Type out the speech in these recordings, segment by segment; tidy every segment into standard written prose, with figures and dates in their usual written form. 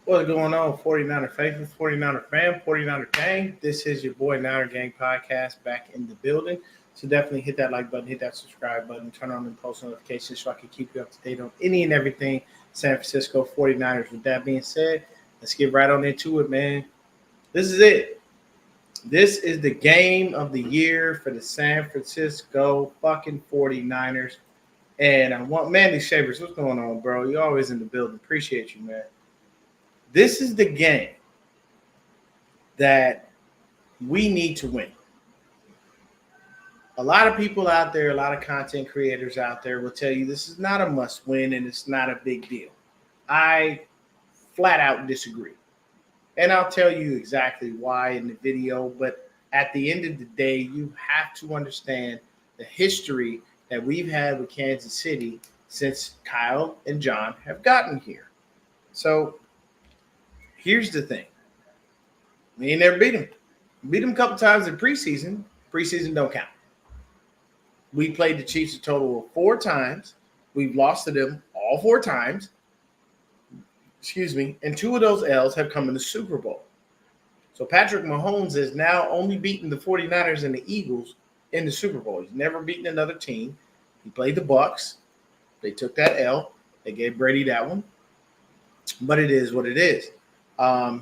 What's going on, 49er faithful, 49er fam, 49er gang? This is your boy Niner Gang Podcast back in the building. So definitely hit that like button, hit that subscribe button, turn on the post notifications so I can keep you up to date on any and everything San Francisco 49ers. With that being said, let's get right on into it, man. This is it. This is the game of the year for the San Francisco fucking 49ers. And I want Mandy Shavers. What's going on, bro? You're always in the building. Appreciate you, man. This is the game that we need to win. A lot of people out there, a lot of content creators out there will tell you this is not a must win and it's not a big deal. I flat out disagree. And I'll tell you exactly why in the video. But at the end of the day, you have to understand the history that we've had with Kansas City since Kyle and John have gotten here. So here's the thing. We ain't never beat them. Beat them a couple times in preseason. Preseason don't count. We played the Chiefs a total of 4 times. We've lost to them all 4 times. And 2 of those L's have come in the Super Bowl. So Patrick Mahomes has now only beaten the 49ers and the Eagles in the Super Bowl. He's never beaten another team. He played the Bucs. They took that L. They gave Brady that one. But it is what it is.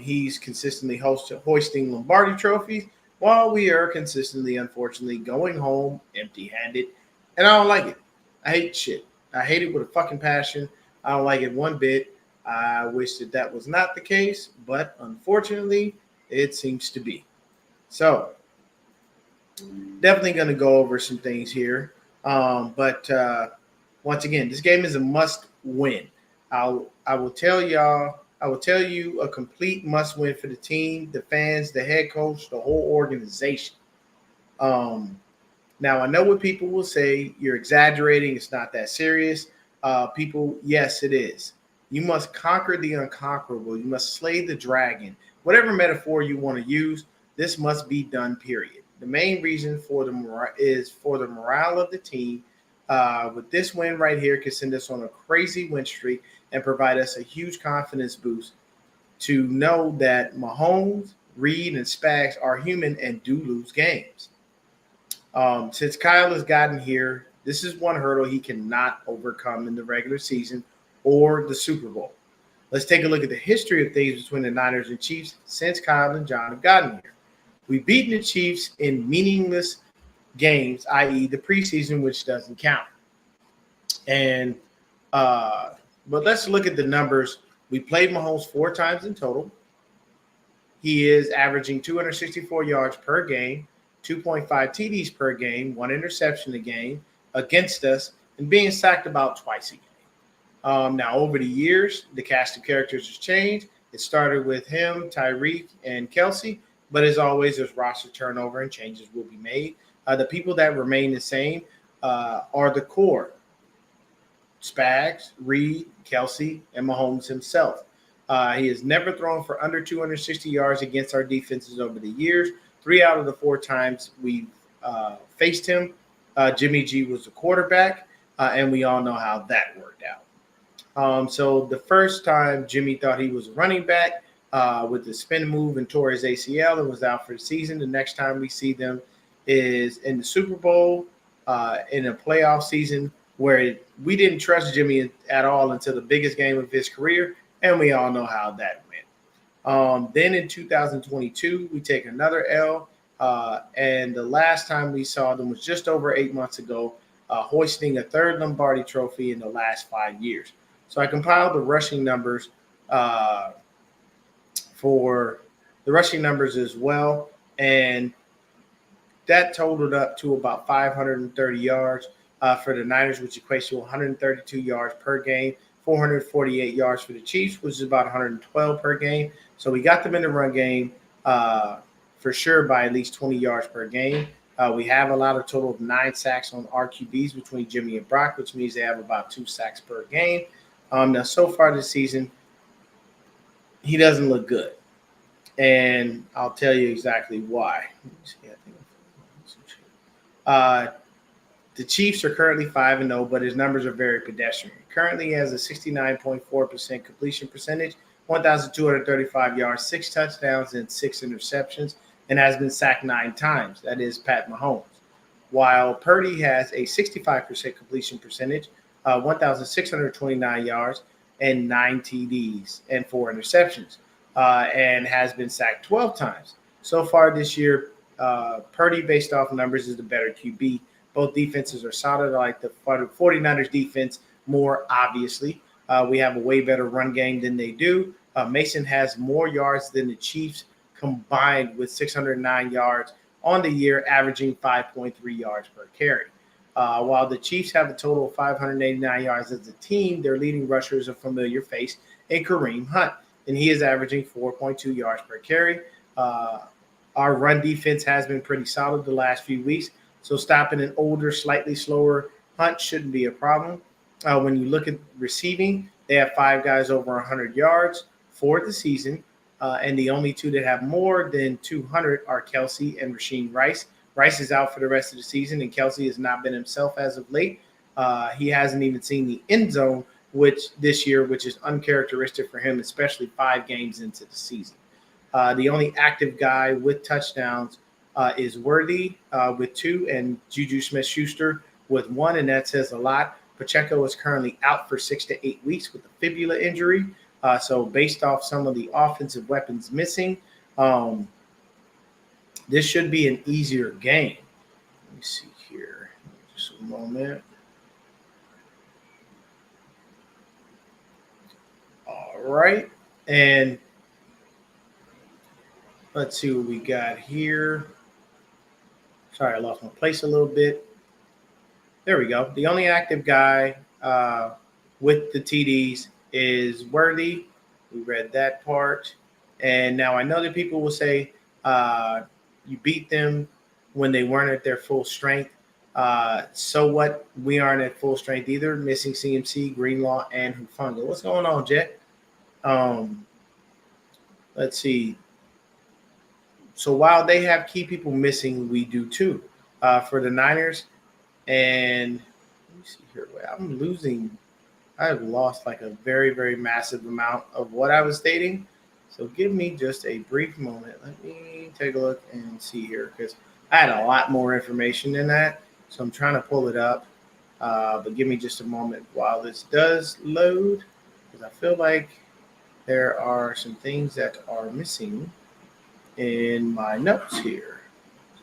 He's consistently hoisting Lombardi trophies while we are consistently, unfortunately, going home empty-handed. And I don't like it. I hate shit. I hate it with a fucking passion. I don't like it one bit. I wish that was not the case, but unfortunately, it seems to be. So, definitely going to go over some things here. But once again, this game is a must-win. I will tell you a complete must-win for the team, the fans, the head coach, the whole organization. Now, I know what people will say. You're exaggerating. It's not that serious. Yes, it is. You must conquer the unconquerable. You must slay the dragon. Whatever metaphor you want to use, this must be done, period. The main reason for the morale of the team. With this win right here can send us on a crazy win streak and provide us a huge confidence boost to know that Mahomes, Reed, and Spags are human and do lose games. Since Kyle has gotten here, this is one hurdle he cannot overcome in the regular season or the Super Bowl. Let's take a look at the history of things between the Niners and Chiefs since Kyle and John have gotten here. We've beaten the Chiefs in meaningless games, i.e. the preseason, which doesn't count. And but let's look at the numbers. We played Mahomes 4 times in total. He is averaging 264 yards per game, 2.5 TDs per game, 1 interception a game against us, and being sacked about twice a game. Now, over the years, the cast of characters has changed. It started with him, Tyreek, and Kelsey. But as always, there's roster turnover and changes will be made. The people that remain the same are the core. Spags, Reed, Kelsey, and Mahomes himself. He has never thrown for under 260 yards against our defenses over the years. 3 out of the 4 times we faced him, Jimmy G was the quarterback, and we all know how that worked out. So the first time Jimmy thought he was a running back with the spin move and tore his ACL and was out for the season. The next time we see them is in the Super Bowl in a playoff season where we didn't trust Jimmy at all until the biggest game of his career, and we all know how that went. Then in 2022, we take another L, and the last time we saw them was just over 8 months ago, hoisting a 3rd Lombardi trophy in the last 5 years. So I compiled the rushing numbers for the rushing numbers as well, and that totaled up to about 530 yards for the Niners, which equates to 132 yards per game, 448 yards for the Chiefs, which is about 112 per game. So we got them in the run game for sure by at least 20 yards per game. We have allowed a total of 9 sacks on RQBs between Jimmy and Brock, which means they have about 2 sacks per game. Now, so far this season, he doesn't look good. And I'll tell you exactly why. The Chiefs are currently 5-0, but his numbers are very pedestrian. Currently, he has a 69.4% completion percentage, 1,235 yards, 6 touchdowns, and 6 interceptions, and has been sacked 9 times. That is Pat Mahomes. While Purdy has a 65% completion percentage, 1,629 yards, and 9 TDs and 4 interceptions, and has been sacked 12 times. So far this year, Purdy, based off numbers, is the better QB. Both defenses are solid. I like the 49ers defense more, obviously. We have a way better run game than they do. Mason has more yards than the Chiefs combined with 609 yards on the year, averaging 5.3 yards per carry. While the Chiefs have a total of 589 yards as a team, their leading rusher is a familiar face in Kareem Hunt, and he is averaging 4.2 yards per carry. Our run defense has been pretty solid the last few weeks, so stopping an older, slightly slower Hunt shouldn't be a problem. When you look at receiving, they have 5 guys over 100 yards for the season, and the only 2 that have more than 200 are Kelsey and Rasheen Rice. Rice is out for the rest of the season, and Kelsey has not been himself as of late. He hasn't even seen the end zone this year, which is uncharacteristic for him, especially 5 games into the season. The only active guy with touchdowns is Worthy with 2, and Juju Smith-Schuster with 1, and that says a lot. Pacheco is currently out for 6 to 8 weeks with a fibula injury. So based off some of the offensive weapons missing, this should be an easier game. Let me see here. Just a moment. All right. And let's see what we got here. Sorry, I lost my place a little bit. There we go. The only active guy with the TDs is Worthy. We read that part. And now I know that people will say you beat them when they weren't at their full strength. So what? We aren't at full strength either. Missing CMC, Greenlaw, and Hufanga. What's going on, Jet? Let's see. So while they have key people missing, we do too. For the Niners, and let me see here. I'm losing. I have lost like a very, very massive amount of what I was stating. So give me just a brief moment. Let me take a look and see here, because I had a lot more information than that. So I'm trying to pull it up. But give me just a moment while this does load, because I feel like there are some things that are missing in my notes here.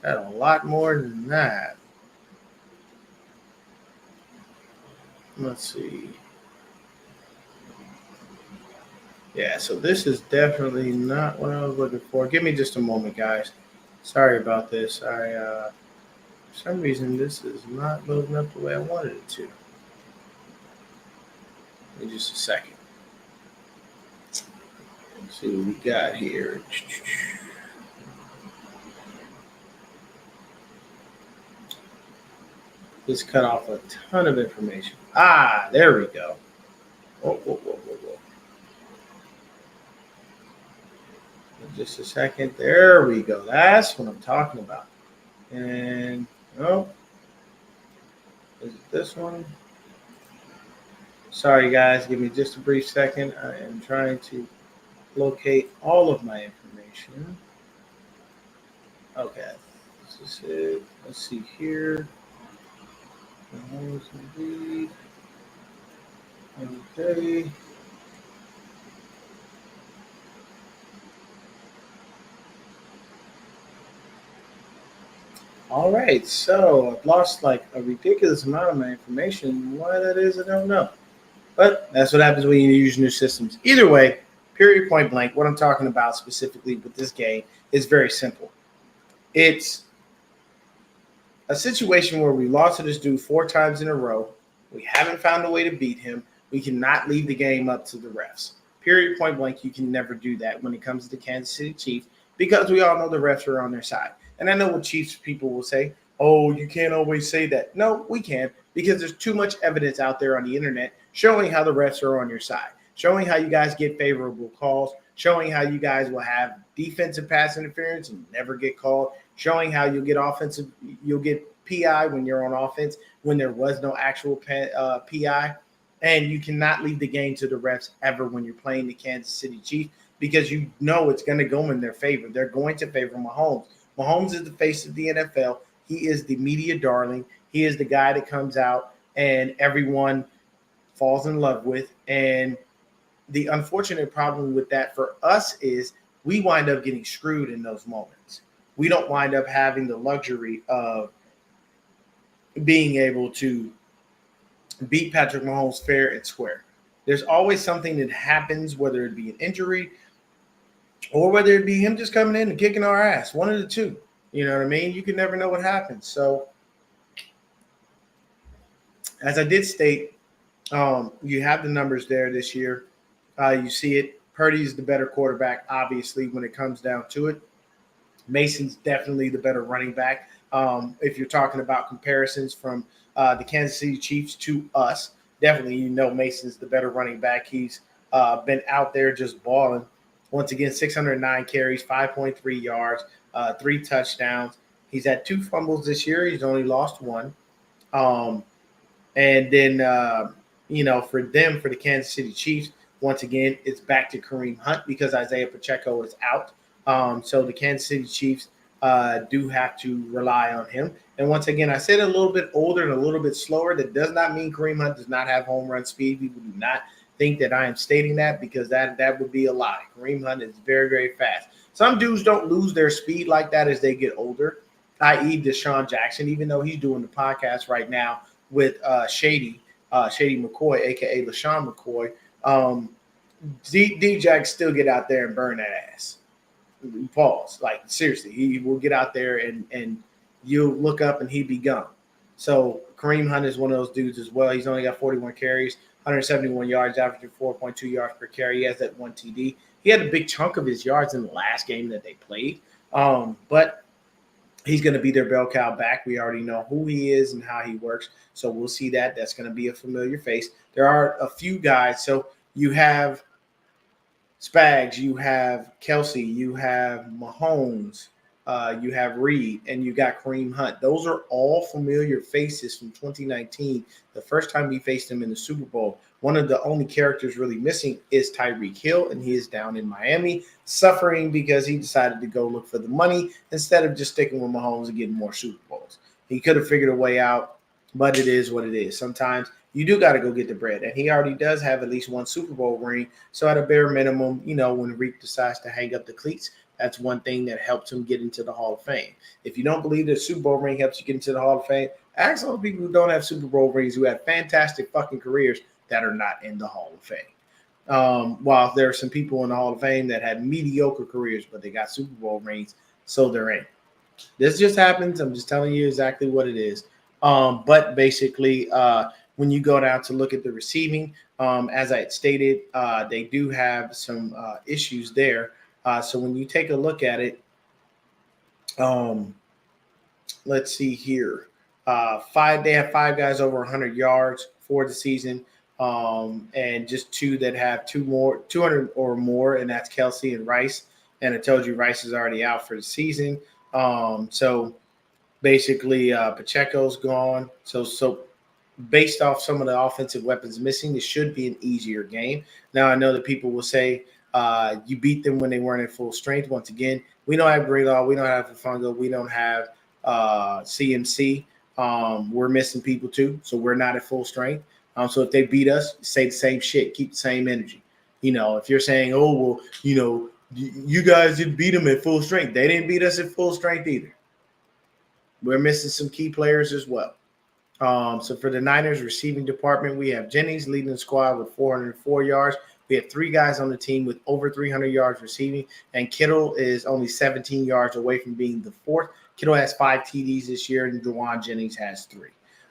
I had a lot more than that. Let's see. Yeah, so this is definitely not what I was looking for. Give me just a moment, guys. Sorry about this. For some reason, this is not loading up the way I wanted it to. Give me just a second. Let's see what we got here. This cut off a ton of information. There we go. Whoa. Just a second. There we go. That's what I'm talking about. And is it this one? Sorry, guys. Give me just a brief second. I am trying to locate all of my information. Okay. This is it. Let's see here. Okay. All right, so I've lost like a ridiculous amount of my information. Why that is, I don't know. But that's what happens when you use new systems. Either way, period, point blank, what I'm talking about specifically with this game is very simple. It's a situation where we lost to this dude 4 times in a row. We haven't found a way to beat him. We cannot leave the game up to the refs. Period, point blank, you can never do that when it comes to the Kansas City Chiefs, because we all know the refs are on their side. And I know what Chiefs people will say, oh, you can't always say that. No, we can, because there's too much evidence out there on the internet showing how the refs are on your side, showing how you guys get favorable calls, showing how you guys will have defensive pass interference and never get called, showing how you'll get PI when you're on offense when there was no actual PI. And you cannot leave the game to the refs ever when you're playing the Kansas City Chiefs because you know it's going to go in their favor. They're going to favor Mahomes. Mahomes is the face of the NFL. He is the media darling. He is the guy that comes out and everyone falls in love with. And the unfortunate problem with that for us is we wind up getting screwed in those moments. We don't wind up having the luxury of being able to beat Patrick Mahomes fair and square. There's always something that happens, whether it be an injury or whether it be him just coming in and kicking our ass. One of the two. You know what I mean? You can never know what happens. So, as I did state, you have the numbers there this year. You see it. Purdy's the better quarterback, obviously, when it comes down to it. Mason's definitely the better running back. If you're talking about comparisons from the Kansas City Chiefs to us, definitely you know Mason's the better running back. He's been out there just balling. Once again, 609 carries, 5.3 yards, 3 touchdowns. He's had 2 fumbles this year. He's only lost 1. And then, for the Kansas City Chiefs, once again, it's back to Kareem Hunt because Isaiah Pacheco is out. So the Kansas City Chiefs do have to rely on him. And once again, I said a little bit older and a little bit slower. That does not mean Kareem Hunt does not have home run speed. People do not think that I am stating that because that would be a lie. Kareem Hunt is very, very fast. Some dudes don't lose their speed like that as they get older, i.e. Deshaun Jackson, even though he's doing the podcast right now with Shady McCoy, a.k.a. LaShawn McCoy. D-Jack still get out there and burn that ass. Pause. Like, seriously, he will get out there and you'll look up and he'd be gone. So Kareem Hunt is one of those dudes as well. He's only got 41 carries, 171 yards, averaging 4.2 yards per carry. He has that 1 TD. He had a big chunk of his yards in the last game that they played. But he's going to be their bell cow back. We already know who he is and how he works. So we'll see that. That's going to be a familiar face. There are a few guys. So you have Spags, you have Kelsey, you have Mahomes, you have Reed, and you got Kareem Hunt. Those are all familiar faces from 2019, the first time we faced him in the Super Bowl. One of the only characters really missing is Tyreek Hill, and he is down in Miami suffering because he decided to go look for the money instead of just sticking with Mahomes and getting more Super Bowls. He could have figured a way out, but it is what it is. Sometimes you do got to go get the bread. And he already does have at least 1 Super Bowl ring. So at a bare minimum, when Reek decides to hang up the cleats, that's one thing that helps him get into the Hall of Fame. If you don't believe that Super Bowl ring helps you get into the Hall of Fame, ask all the people who don't have Super Bowl rings who have fantastic fucking careers that are not in the Hall of Fame. While there are some people in the Hall of Fame that had mediocre careers, but they got Super Bowl rings, so they're in. This just happens. I'm just telling you exactly what it is. But basically, when you go down to look at the receiving, as I had stated, they do have some issues there. So when you take a look at it, let's see here. They have 5 guys over 100 yards for the season, and just 2 that have 200 or more, and that's Kelsey and Rice. And I told you Rice is already out for the season. So basically, Pacheco's gone. So based off some of the offensive weapons missing, this should be an easier game. Now, I know that people will say you beat them when they weren't at full strength. Once again, we don't have Greenlaw. We don't have Fungo. We don't have CMC. We're missing people too, so we're not at full strength. So if they beat us, say the same shit. Keep the same energy. If you're saying, oh, well, you guys didn't beat them at full strength. They didn't beat us at full strength either. We're missing some key players as well. So for the Niners receiving department, we have Jennings leading the squad with 404 yards. We have 3 guys on the team with over 300 yards receiving, and Kittle is only 17 yards away from being the 4th. Kittle has 5 TDs this year, and Juwan Jennings has 3.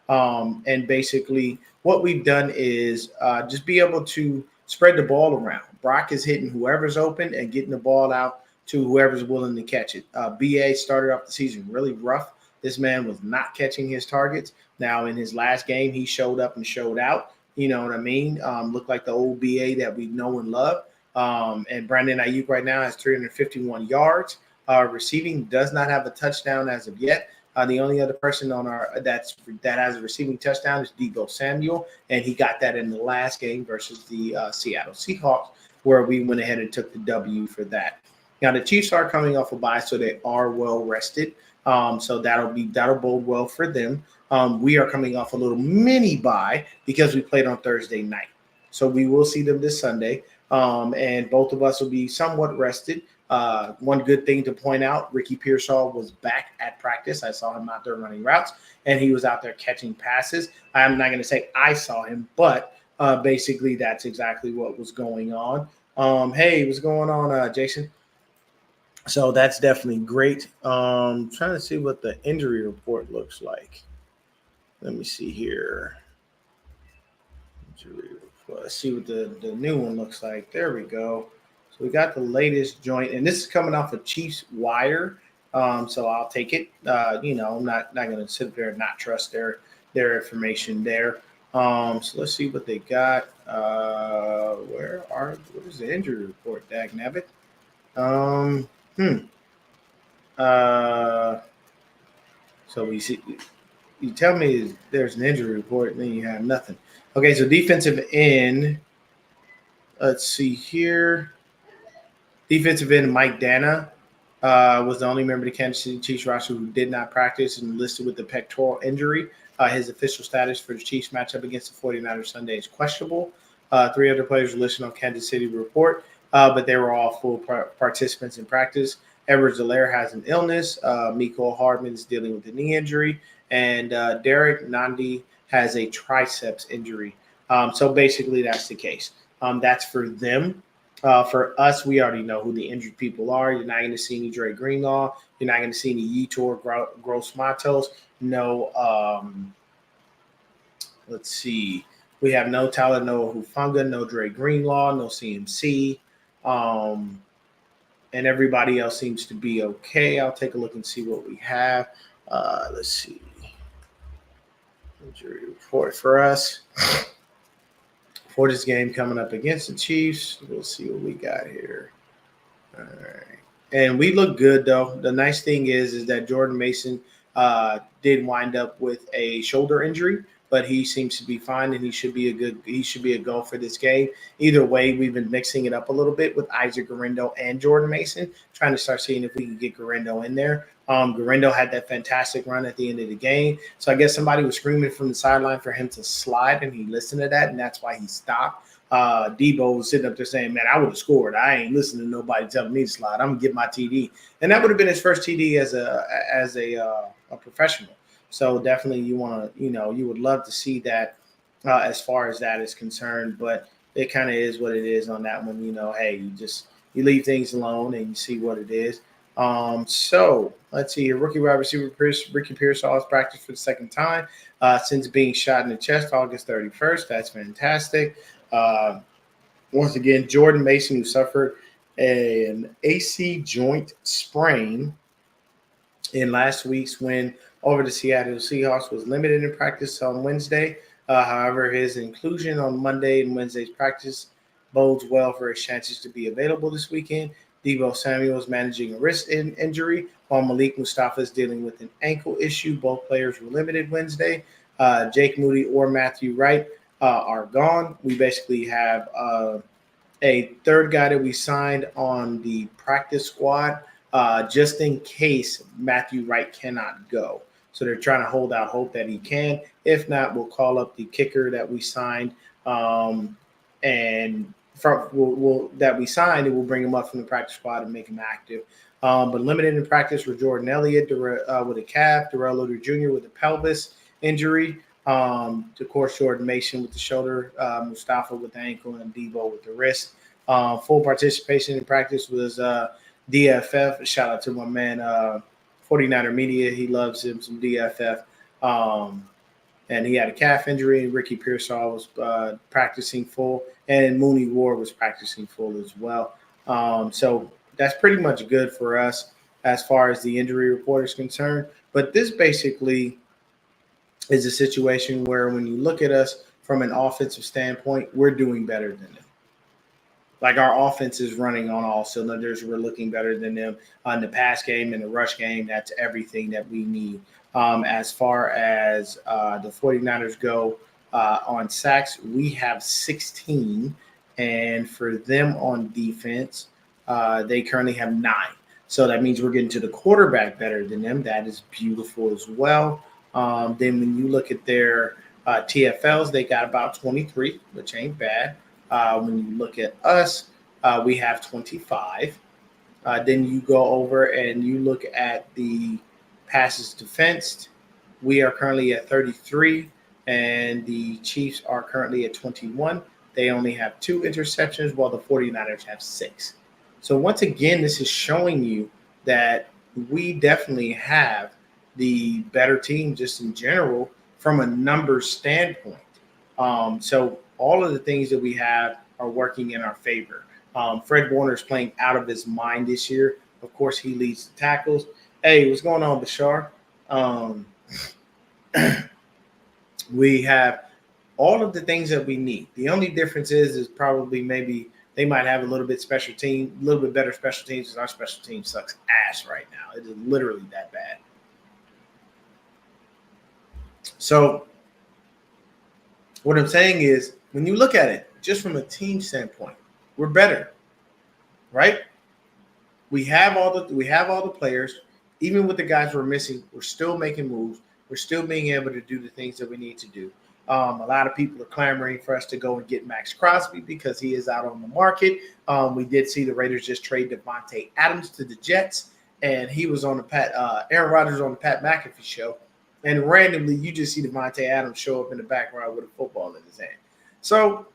And basically what we've done is just be able to spread the ball around. Brock is hitting whoever's open and getting the ball out to whoever's willing to catch it. BA started off the season really rough. This man was not catching his targets. Now, in his last game, he showed up and showed out. You know what I mean? Looked like the old BA that we know and love. And Brandon Ayuk right now has 351 yards. Receiving, does not have a touchdown as of yet. The only other person on that has a receiving touchdown is Deebo Samuel, and he got that in the last game versus the Seattle Seahawks, where we went ahead and took the W for that. Now the Chiefs are coming off a bye, so they are well rested. So that'll bode well for them. We are coming off a little mini bye because we played on Thursday night, so we will see them this Sunday, and both of us will be somewhat rested. One good thing to point out, Ricky Pearsall was back at practice. I saw him out there running routes, and he was out there catching passes. I'm not going to say I saw him, but basically that's exactly what was going on. Hey, what's going on, Jason? So that's definitely great. Trying to see what the injury report looks like. Let me see here. Let's see what the new one looks like. There we go. So we got the latest joint, and this is coming off of Chiefs Wire. So I'll take it. I'm not going to sit there and not trust their information there. So let's see what they got. What is the injury report, Dag Nabbit? So we see. You tell me there's an injury report, and then you have nothing. Okay, so defensive end. Let's see here. Defensive end Mike Dana was the only member of the Kansas City Chiefs roster who did not practice and listed with the pectoral injury. His official status for the Chiefs matchup against the 49ers Sunday is questionable. 3 other players were listed on Kansas City report, but they were all full participants in practice. Edwards-Helaire has an illness. Mecole Hardman is dealing with a knee injury. And Derek Nandi has a triceps injury. So basically that's the case. That's for them. For us, we already know who the injured people are. You're not going to see any Dre Greenlaw. You're not going to see any Yetur Gross-Matos. No, let's see. We have no Tyler Noah Hufanga, no Dre Greenlaw, no CMC. And everybody else seems to be okay. I'll take a look and see what we have. Let's see. Injury report for us. For this game coming up against the Chiefs, we'll see what we got here. All right. And we look good, though. The nice thing is that Jordan Mason did wind up with a shoulder injury, but he seems to be fine, and he should be a go for this game. Either way, we've been mixing it up a little bit with Isaac Guerendo and Jordan Mason, trying to start seeing if we can get Guerendo in there. Guerendo had that fantastic run at the end of the game. So I guess somebody was screaming from the sideline for him to slide, and he listened to that, and that's why he stopped. Deebo was sitting up there saying, man, I would have scored. I ain't listening to nobody telling me to slide. I'm going to get my TD. And that would have been his first TD as a professional. So definitely you would love to see that as far as that is concerned. But it kind of is what it is on that one. Hey, you leave things alone and you see what it is. So let's see here. Rookie wide receiver Ricky Pearsall has practiced for the second time since being shot in the chest August 31st. That's fantastic. Once again, Jordan Mason, who suffered an AC joint sprain in last week's win over the Seattle Seahawks, was limited in practice on Wednesday. However, his inclusion on Monday and Wednesday's practice bodes well for his chances to be available this weekend. Deebo Samuel is managing a wrist injury, while Malik Mustafa is dealing with an ankle issue. Both players were limited Wednesday. Jake Moody or Matthew Wright are gone. We basically have a third guy that we signed on the practice squad just in case Matthew Wright cannot go. So they're trying to hold out hope that he can. If not, we'll call up the kicker that we signed and we'll bring him up from the practice squad and make him active. But limited in practice were Jordan Elliott with a calf, Darrell Luter Jr. with a pelvis injury, of course, Jordan Mason with the shoulder, Mustafa with the ankle, and Deebo with the wrist. Full participation in practice was DFF. Shout out to my man, 49er Media. He loves him some DFF. And he had a calf injury. Ricky Pearsall was practicing full, and Mooney Ward was practicing full as well. So that's pretty much good for us as far as the injury report is concerned. But this basically is a situation where when you look at us from an offensive standpoint, we're doing better than them. Like our offense is running on all cylinders. We're looking better than them on the pass game and the rush game. That's everything that we need. As far as the 49ers go on sacks, we have 16. And for them on defense, they currently have 9. So that means we're getting to the quarterback better than them. That is beautiful as well. Then when you look at their TFLs, they got about 23, which ain't bad. When you look at us, we have 25. Then you go over and you look at the passes defensed. We are currently at 33, and the Chiefs are currently at 21. They only have 2 interceptions, while the 49ers have 6. So once again, this is showing you that we definitely have the better team just in general from a numbers standpoint. So all of the things that we have are working in our favor. Fred Warner is playing out of his mind this year. Of course, he leads the tackles. Hey, what's going on, Bashar? We have all of the things that we need. The only difference is probably maybe they might have a little bit better special teams, because our special team sucks ass right now. It is literally that bad. So what I'm saying is, when you look at it just from a team standpoint, we're better, right? We have all the players. Even with the guys we're missing, we're still making moves. We're still being able to do the things that we need to do. A lot of people are clamoring for us to go and get Max Crosby because he is out on the market. We did see the Raiders just trade Davante Adams to the Jets, and he was on the Aaron Rodgers on the Pat McAfee show, and randomly you just see Davante Adams show up in the background with a football in his hand. So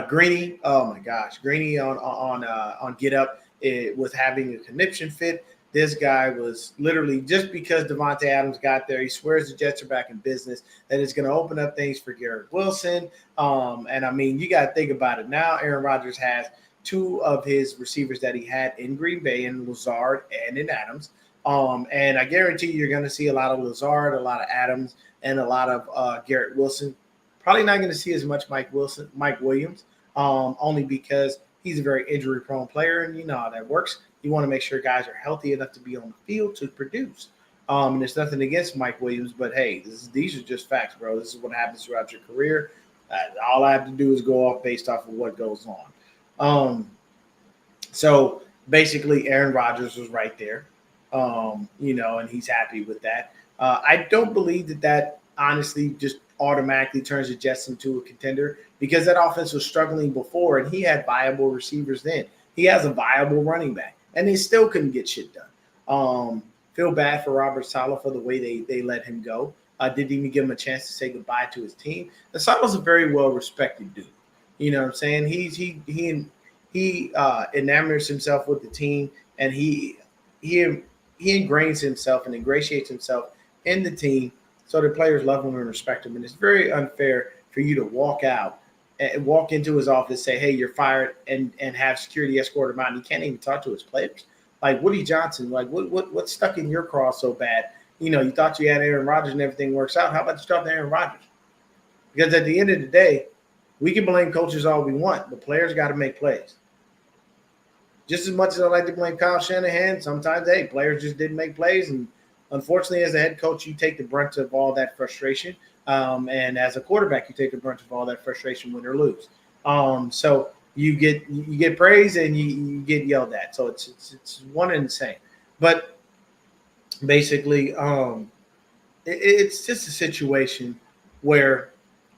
Greeny, oh my gosh, Greeny on Get Up, it was having a conniption fit. This guy was literally, just because Davante Adams got there, he swears the Jets are back in business, that it's going to open up things for Garrett Wilson. And I mean, you got to think about it now. Aaron Rodgers has 2 of his receivers that he had in Green Bay, in Lazard and in Adams. And I guarantee you're going to see a lot of Lazard, a lot of Adams, and a lot of Garrett Wilson. Probably not going to see as much Mike Williams, only because he's a very injury-prone player, and you know how that works. You want to make sure guys are healthy enough to be on the field to produce. And there's nothing against Mike Williams, but hey, these are just facts, bro. This is what happens throughout your career. All I have to do is go off based off of what goes on. So basically, Aaron Rodgers was right there, and he's happy with that. I don't believe that honestly just automatically turns the Jets into a contender, because that offense was struggling before, and he had viable receivers then. He has a viable running back, and they still couldn't get shit done. Feel bad for Robert Saleh for the way they let him go. Didn't even give him a chance to say goodbye to his team. And Saleh's a very well-respected dude. You know what I'm saying? He enamors himself with the team, and he ingrains himself and ingratiates himself in the team, so the players love him and respect him. And it's very unfair for you to walk into his office, say, hey, you're fired, and have security escort him out. And he can't even talk to his players. Like Woody Johnson, like what's stuck in your craw so bad? You thought you had Aaron Rodgers and everything works out. How about you talk to Aaron Rodgers? Because at the end of the day, we can blame coaches all we want, but players got to make plays. Just as much as I like to blame Kyle Shanahan, sometimes, hey, players just didn't make plays. And unfortunately, as a head coach, you take the brunt of all that frustration. And as a quarterback, you take the brunt of all that frustration, win or lose. So you get praise and you get yelled at. So it's one and the same. But basically, it's just a situation where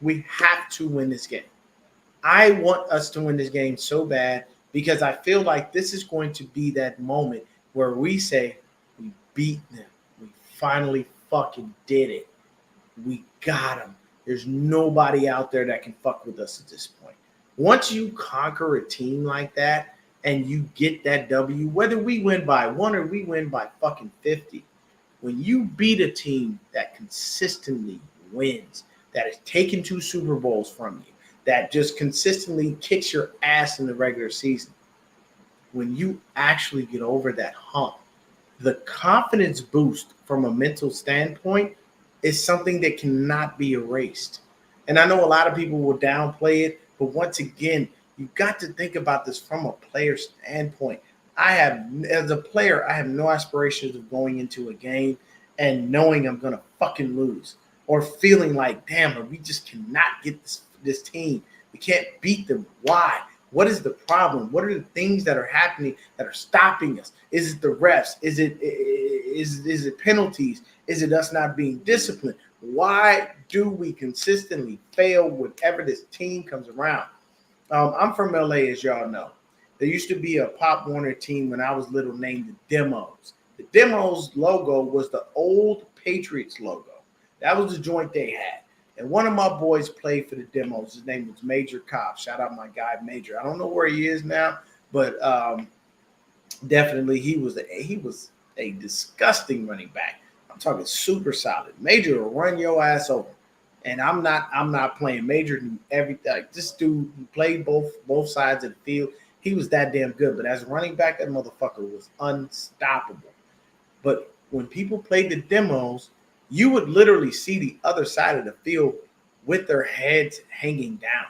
we have to win this game. I want us to win this game so bad, because I feel like this is going to be that moment where we say, we beat them. We finally fucking did it. We got them. There's nobody out there that can fuck with us at this point. Once you conquer a team like that and you get that W, whether we win by 1 or we win by fucking 50, when you beat a team that consistently wins, that has taken 2 Super Bowls from you, that just consistently kicks your ass in the regular season, when you actually get over that hump, the confidence boost from a mental standpoint is something that cannot be erased. And I know a lot of people will downplay it, but once again, You got to think about this from a player standpoint. As a player, I have no aspirations of going into a game and knowing I'm gonna fucking lose, or feeling like, damn, we just cannot get this team. We can't beat them. Why? What is the problem? What are the things that are happening that are stopping us? Is it the refs? Is it penalties? Is it us not being disciplined? Why do we consistently fail whenever this team comes around? I'm from LA, as y'all know. There used to be a Pop Warner team when I was little named the Demos. The Demos logo was the old Patriots logo. That was the joint they had. And one of my boys played for the Demos. His name was Major Cobb. Shout out my guy, Major. I don't know where he is now, but definitely he was a disgusting running back. I'm talking super solid. Major will run your ass over. And I'm not playing. Major knew everything. This dude played both sides of the field. He was that damn good. But as a running back, that motherfucker was unstoppable. But when people played the Demos, you would literally see the other side of the field with their heads hanging down.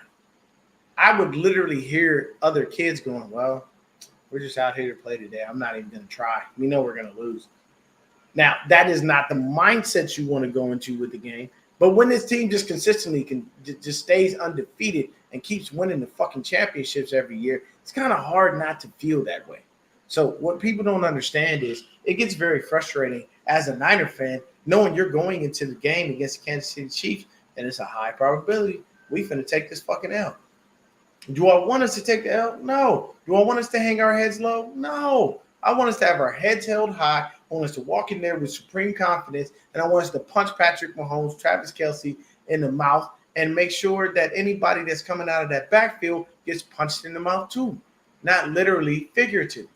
I would literally hear other kids going, well, we're just out here to play today. I'm not even going to try. We know we're going to lose. Now, that is not the mindset you want to go into with the game. But when this team just consistently just stays undefeated and keeps winning the fucking championships every year, it's kind of hard not to feel that way. So what people don't understand is it gets very frustrating as a Niner fan knowing you're going into the game against the Kansas City Chiefs and it's a high probability we finna take this fucking L. Do I want us to take the L? No. Do I want us to hang our heads low? No. I want us to have our heads held high. I want us to walk in there with supreme confidence, and I want us to punch Patrick Mahomes, Travis Kelce in the mouth, and make sure that anybody that's coming out of that backfield gets punched in the mouth too, not literally, figuratively.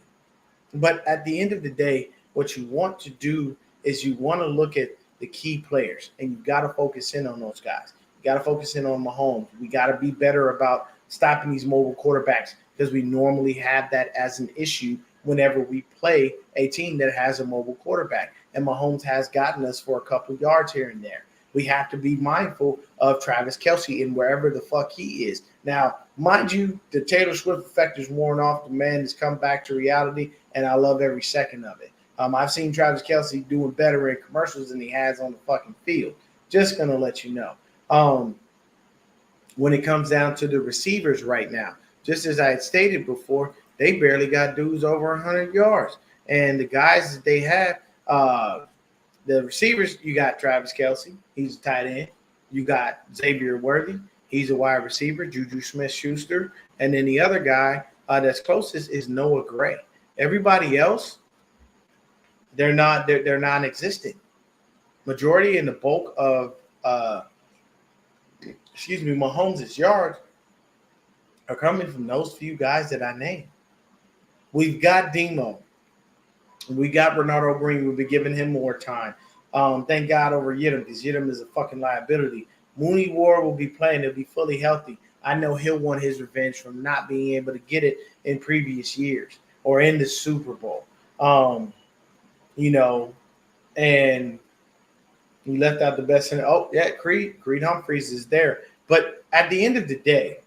But at the end of the day, what you want to do is you want to look at the key players, and you got to focus in on those guys. You got to focus in on Mahomes. We got to be better about stopping these mobile quarterbacks because we normally have that as an issue whenever we play a team that has a mobile quarterback. And Mahomes has gotten us for a couple yards here and there. We have to be mindful of Travis Kelce and wherever the fuck he is. Now, mind you, the Taylor Swift effect is worn off. The man has come back to reality, and I love every second of it. I've seen Travis Kelce doing better in commercials than he has on the fucking field. Just going to let you know. When it comes down to the receivers right now, just as I had stated before, they barely got dudes over 100 yards. And the guys that they have, the receivers, you got Travis Kelce. He's a tight end. You got Xavier Worthy. He's a wide receiver. Juju Smith-Schuster. And then the other guy that's closest is Noah Gray. Everybody else, they're non-existent. Majority and the bulk of Mahomes' yards are coming from those few guys that I named. We've got Demo. We got Bernardo Green. We'll be giving him more time. Thank God over Yidam because Yidam is a fucking liability. Mooney Ward will be playing. He'll be fully healthy. I know he'll want his revenge from not being able to get it in previous years or in the Super Bowl. And he left out the best. Creed Humphreys is there. But at the end of the day,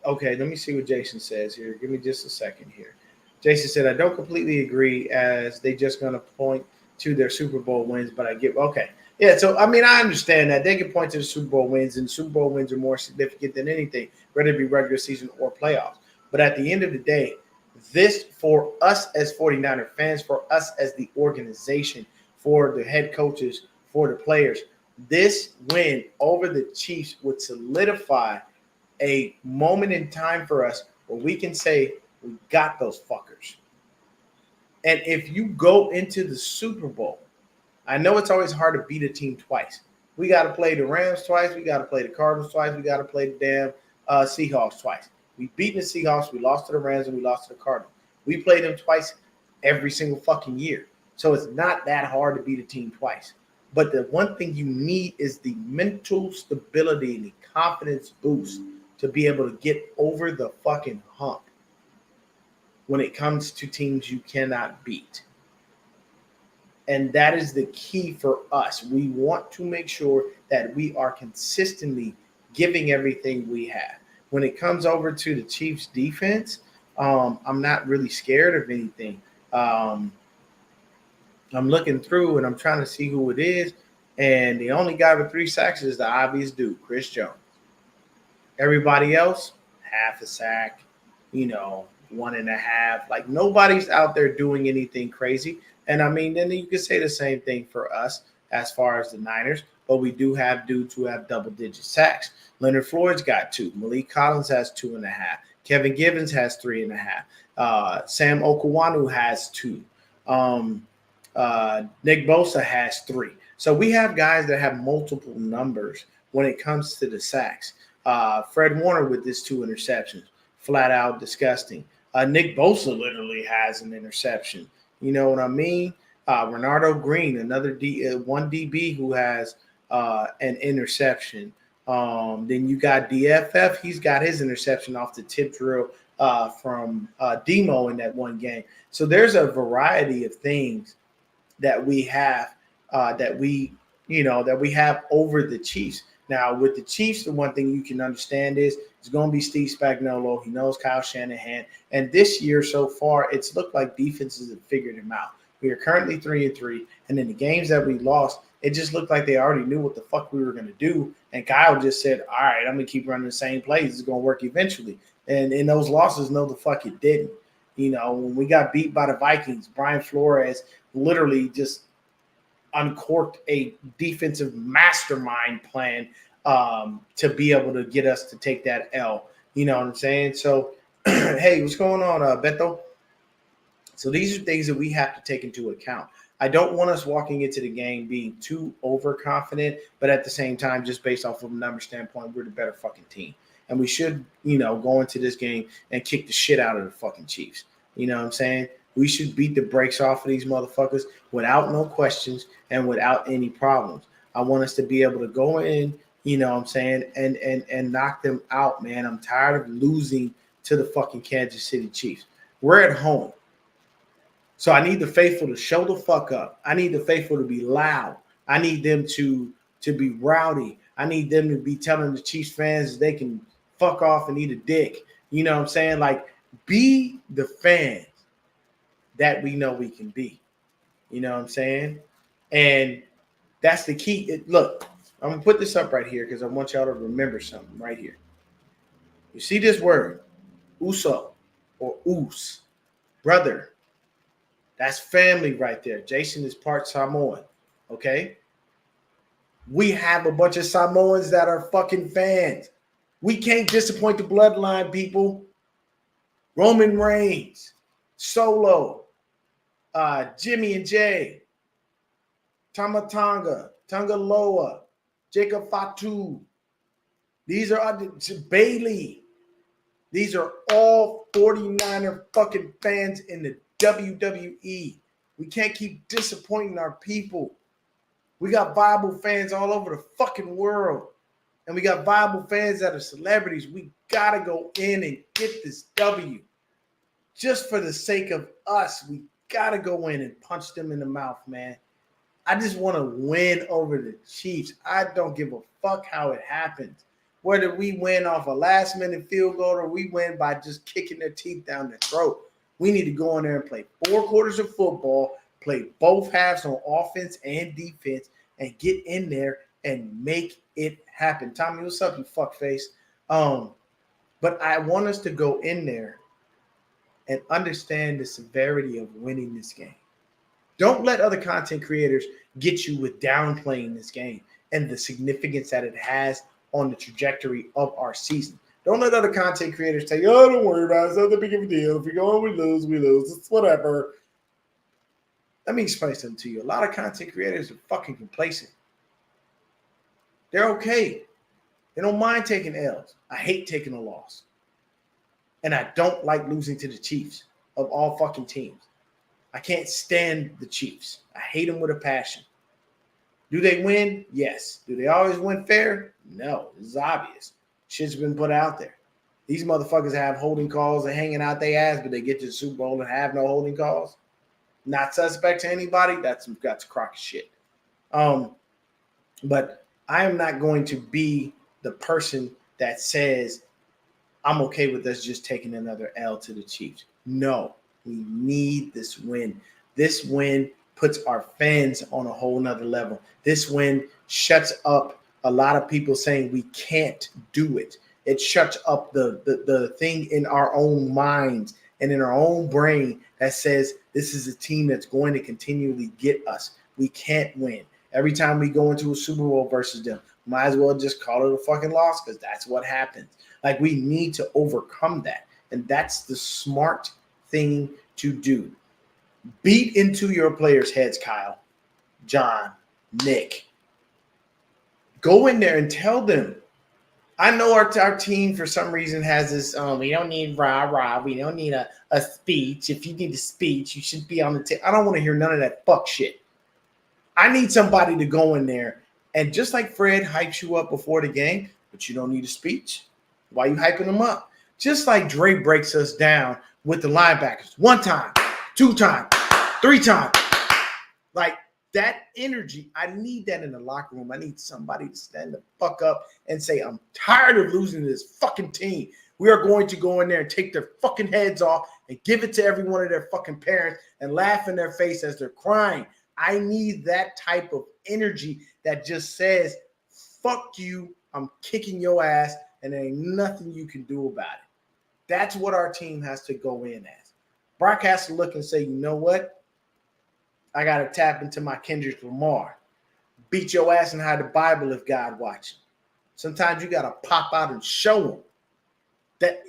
okay, let me see what Jason says here. Give me just a second here. Jason said, I don't completely agree as they just going to point to their Super Bowl wins, but I get – okay. Yeah, so, I mean, I understand that. They can point to the Super Bowl wins, and Super Bowl wins are more significant than anything, whether it be regular season or playoffs. But at the end of the day, this for us as 49er fans, for us as the organization, for the head coaches, for the players, this win over the Chiefs would solidify a moment in time for us where we can say we got those fuckers. And if you go into the Super Bowl, I know it's always hard to beat a team twice. We got to play the Rams twice. We got to play the Cardinals twice. We got to play the damn Seahawks twice. We beat the Seahawks. We lost to the Rams and we lost to the Cardinals. We play them twice every single fucking year. So it's not that hard to beat a team twice. But the one thing you need is the mental stability and the confidence boost to be able to get over the fucking hump when it comes to teams you cannot beat. And that is the key for us. We want to make sure that we are consistently giving everything we have. When it comes over to the Chiefs defense, I'm not really scared of anything. Um, I'm looking through and I'm trying to see who it is. And the only guy with 3 sacks is the obvious dude, Chris Jones. Everybody else, half a sack, 1.5. Like nobody's out there doing anything crazy. And I mean, then you could say the same thing for us as far as the Niners, but we do have dudes who have double-digit sacks. Leonard Floyd's got 2. Malik Collins has 2.5. Kevin Givens has 3.5. Sam Okwuonu has 2. Nick Bosa has 3. So we have guys that have multiple numbers when it comes to the sacks. Fred Warner with his 2 interceptions, flat out disgusting. Nick Bosa literally has an interception. You know what I mean? Renardo Green, another one DB who has an interception. Then you got DFF. He's got his interception off the tip drill from Demo in that one game. So there's a variety of things that we have that we have over the Chiefs. Now, with the Chiefs, the one thing you can understand is it's going to be Steve Spagnuolo. He knows Kyle Shanahan. And this year so far, it's looked like defenses have figured him out. We are currently 3-3. And in the games that we lost, it just looked like they already knew what the fuck we were going to do. And Kyle just said, all right, I'm going to keep running the same plays. It's going to work eventually. And in those losses, no, the fuck it didn't. When we got beat by the Vikings, Brian Flores literally just uncorked a defensive mastermind plan to be able to get us to take that L. You know what I'm saying? So, hey, what's going on, Beto? So these are things that we have to take into account. I don't want us walking into the game being too overconfident, but at the same time, just based off of a number standpoint, we're the better fucking team. And we should, go into this game and kick the shit out of the fucking Chiefs. You know what I'm saying? We should beat the brakes off of these motherfuckers without no questions and without any problems. I want us to be able to go in, and knock them out, man. I'm tired of losing to the fucking Kansas City Chiefs. We're at home. So I need the faithful to show the fuck up. I need the faithful to be loud. I need them to be rowdy. I need them to be telling the Chiefs fans they can fuck off and eat a dick. You know what I'm saying? Like, be the fans that we know we can be. You know what I'm saying? And that's the key. Look, I'm going to put this up right here because I want y'all to remember something right here. You see this word, Uso or Us, brother. That's family right there. Jason is part Samoan, okay? We have a bunch of Samoans that are fucking fans. We can't disappoint the bloodline, people. Roman Reigns, Solo, Jimmy and Jay, Tama Tonga, Loa, Jacob Fatu. These are Bailey. These are all 49er fucking fans in the WWE. We can't keep disappointing our people. We got viable fans all over the fucking world. And we got viable fans that are celebrities. We got to go in and get this W. Just for the sake of us, we got to go in and punch them in the mouth, man. I just want to win over the Chiefs. I don't give a fuck how it happens. Whether we win off a last-minute field goal or we win by just kicking their teeth down their throat. We need to go in there and play 4 quarters of football, play both halves on offense and defense, and get in there and make it happen. Tommy, what's up, you fuckface? But I want us to go in there and understand the severity of winning this game. Don't let other content creators get you with downplaying this game and the significance that it has on the trajectory of our season. Don't let other content creators tell you, oh, don't worry about it. It's not that big of a deal. If we go and we lose, we lose. It's whatever. Let me explain something to you. A lot of content creators are fucking complacent. They're okay. They don't mind taking L's. I hate taking a loss. And I don't like losing to the Chiefs of all fucking teams. I can't stand the Chiefs. I hate them with a passion. Do they win? Yes. Do they always win fair? No. This is obvious. Shit's been put out there. These motherfuckers have holding calls and hanging out their ass, but they get to the Super Bowl and have no holding calls. Not suspect to anybody. That's a crock of shit. But I am not going to be the person that says, I'm okay with us just taking another L to the Chiefs. No, we need this win. This win puts our fans on a whole nother level. This win shuts up a lot of people saying we can't do it. It shuts up the thing in our own minds and in our own brain that says this is a team that's going to continually get us. We can't win. Every time we go into a Super Bowl versus them, might as well just call it a fucking loss because that's what happens. Like, we need to overcome that. And that's the smart thing to do. Beat into your players' heads, Kyle, John, Nick. Go in there and tell them. I know our team, for some reason, has this, we don't need rah-rah. We don't need a speech. If you need a speech, you should be on the team. I don't want to hear none of that fuck shit. I need somebody to go in there. And just like Fred hypes you up before the game, but you don't need a speech. Why are you hyping them up? Just like Dre breaks us down with the linebackers. 1 time, 2 times, 3 times. Like, that energy, I need that in the locker room. I need somebody to stand the fuck up and say, I'm tired of losing to this fucking team. We are going to go in there and take their fucking heads off and give it to every one of their fucking parents and laugh in their face as they're crying. I need that type of energy that just says, fuck you, I'm kicking your ass, and there ain't nothing you can do about it. That's what our team has to go in as. Brock has to look and say, you know what? I got to tap into my Kendrick Lamar. Beat your ass and hide the Bible if God watching. Sometimes you got to pop out and show them that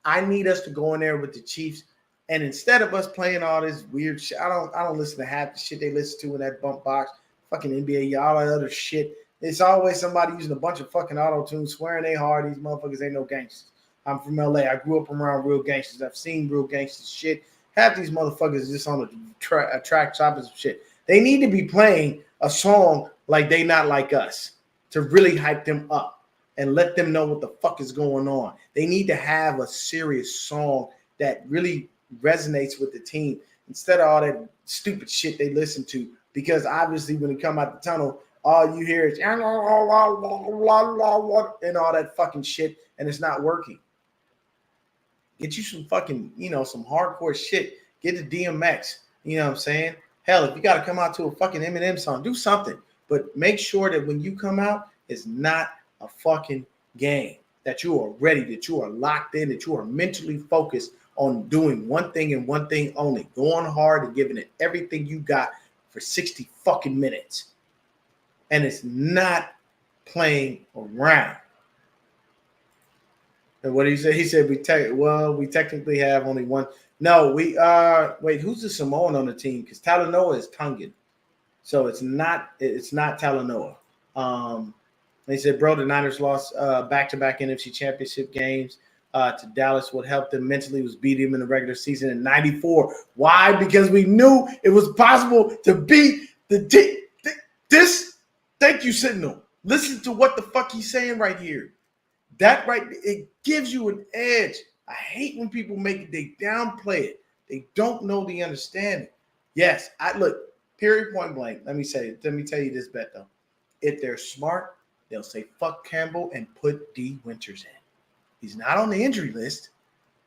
I need us to go in there with the Chiefs. And instead of us playing all this weird shit, I don't listen to half the shit they listen to in that bump box, fucking NBA, all that other shit. It's always somebody using a bunch of fucking auto-tune, swearing they hard. These motherfuckers ain't no gangsters. I'm from LA. I grew up around real gangsters. I've seen real gangsters shit. Half these motherfuckers just on a track choppers of shit. They need to be playing a song like They Not Like Us to really hype them up and let them know what the fuck is going on. They need to have a serious song that really resonates with the team instead of all that stupid shit they listen to, because obviously when they come out the tunnel, all you hear is and all that fucking shit, and it's not working. Get you some fucking, some hardcore shit. Get the DMX, you know what I'm saying? Hell, if you got to come out to a fucking Eminem song, do something. But make sure that when you come out, it's not a fucking game, that you are ready, that you are locked in, that you are mentally focused on doing one thing and one thing only, going hard and giving it everything you got for 60 fucking minutes. And it's not playing around. And what did he say? He said we technically have only one. No, wait, who's the Samoan on the team? Because Talanoa is Tongan. So it's not Talanoa. They said, bro, the Niners lost back-to-back NFC championship games to Dallas. What helped them mentally was beat him in the regular season in '94. Why? Because we knew it was possible to beat this. Thank you, Sentinel. Listen to what the fuck he's saying right here. That right, it gives you an edge. I hate when people they downplay it. They don't know the understanding. Yes, period, point blank. Let me tell you this, Bet, though. If they're smart, they'll say fuck Campbell and put D. Winters in. He's not on the injury list.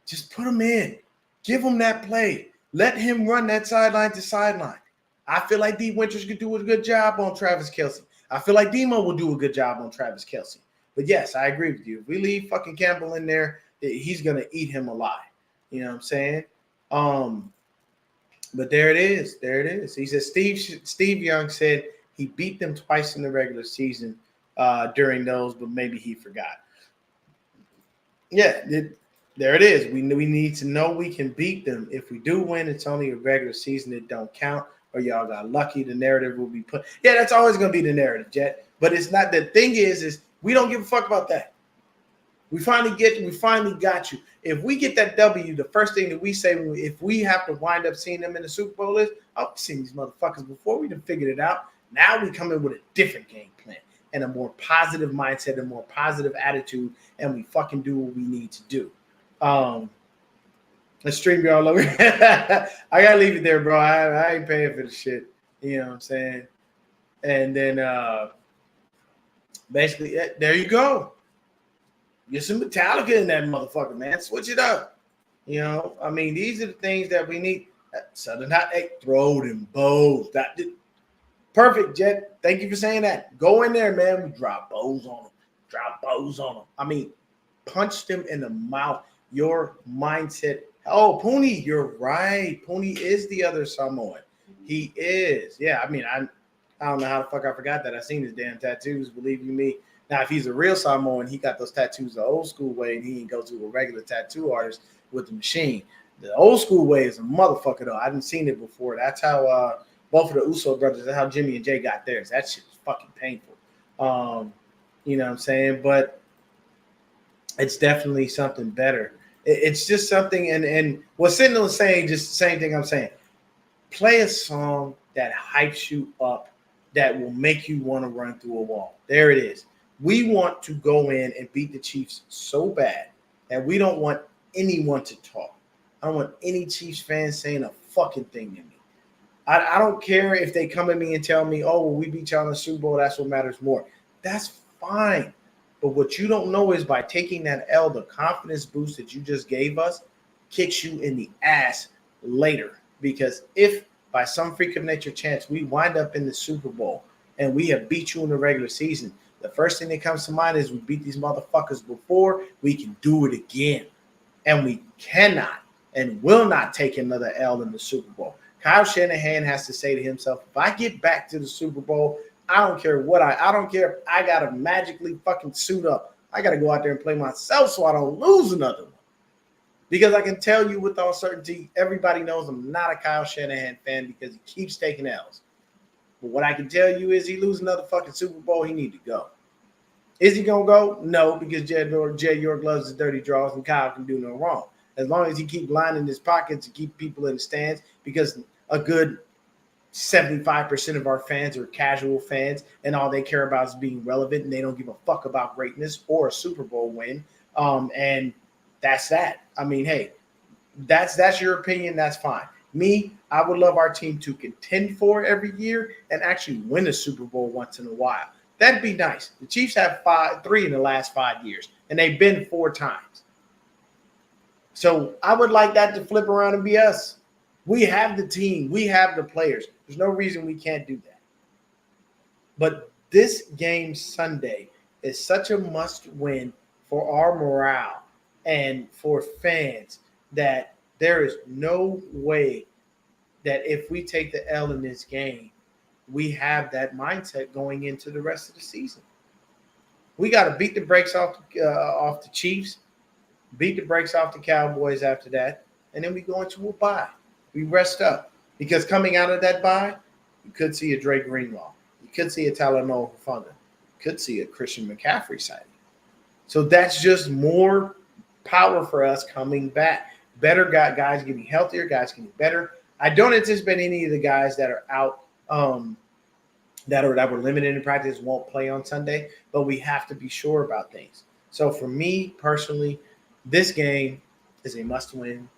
Just put him in. Give him that play. Let him run that sideline to sideline. I feel like D. Winters could do a good job on Travis Kelce. I feel like Demo will do a good job on Travis Kelce. But yes, I agree with you. If we leave fucking Campbell in there, he's going to eat him alive. You know what I'm saying? But there it is. There it is. He says Steve Young said he beat them twice in the regular season during those, but maybe he forgot. Yeah, there it is. We need to know we can beat them. If we do win, it's only a regular season. It don't count. Or y'all got lucky. The narrative will be put. Yeah, that's always going to be the narrative, Jet. But it's not. The thing is we don't give a fuck about that. We finally got you. If we get that W, the first thing that we say, if we have to wind up seeing them in the Super Bowl is, I've seen these motherfuckers before. We done figured it out. Now we come in with a different game plan and a more positive mindset, a more positive attitude, and we fucking do what we need to do. Let's stream you all over. I gotta leave it there, bro. I ain't paying for the shit. You know what I'm saying? And then basically, there you go. Get some Metallica in that motherfucker, man. Switch it up. You know, I mean, these are the things that we need. Southern Hot Eight, throw them bows. That did perfect, Jet. Thank you for saying that. Go in there, man. We drop bows on them. Drop bows on them. I mean, punch them in the mouth. Your mindset. Oh, Puni, you're right. Puni is the other Samoan. He is. Yeah, I mean, I don't know how the fuck I forgot that. I seen his damn tattoos, believe you me. Now, if he's a real Samoan, he got those tattoos the old school way, and he didn't go to a regular tattoo artist with the machine. The old school way is a motherfucker, though. I haven't seen it before. That's how both of the Uso brothers, that's how Jimmy and Jay got theirs. That shit is fucking painful. You know what I'm saying? But it's definitely something better. It's just something, and what Sentinel is saying, just the same thing I'm saying. Play a song that hypes you up, that will make you want to run through a wall. There it is. We want to go in and beat the Chiefs so bad that we don't want anyone to talk. I don't want any Chiefs fans saying a fucking thing to me. I don't care if they come at me and tell me, oh, well, we beat y'all in the Super Bowl. That's what matters more. That's fine. But what you don't know is by taking that L, the confidence boost that you just gave us kicks you in the ass later. Because if by some freak of nature chance we wind up in the Super Bowl and we have beat you in the regular season, the first thing that comes to mind is we beat these motherfuckers before, we can do it again. And we cannot and will not take another L in the Super Bowl. Kyle Shanahan has to say to himself, if I get back to the Super Bowl, I don't care what I don't care if I got to magically fucking suit up. I got to go out there and play myself so I don't lose another one. Because I can tell you with all certainty, everybody knows I'm not a Kyle Shanahan fan because he keeps taking L's. But what I can tell you is he lose another fucking Super Bowl, he need to go. Is he going to go? No, because Jay York loves his dirty draws and Kyle can do no wrong. As long as he keep lining his pockets and keep people in the stands, because a good 75% of our fans are casual fans and all they care about is being relevant and they don't give a fuck about greatness or a Super Bowl win. And that's that. I mean, hey, that's your opinion. That's fine. Me, I would love our team to contend for every year and actually win a Super Bowl once in a while. That'd be nice. The Chiefs have 3 in the last 5 years, and they've been 4 times. So I would like that to flip around and be us. We have the team. We have the players. There's no reason we can't do that. But this game Sunday is such a must-win for our morale and for fans that there is no way that if we take the L in this game, we have that mindset going into the rest of the season. We got to beat the brakes off the Chiefs, beat the brakes off the Cowboys after that, and then we go into a bye. We rest up. Because coming out of that bye, you could see a Dre Greenlaw. You could see a Talanoa Hufanga. You could see a Christian McCaffrey signing. So that's just more power for us coming back. Better guys getting healthier, guys getting better. I don't anticipate any of the guys that are out that were limited in practice won't play on Sunday, but we have to be sure about things. So for me personally, this game is a must-win.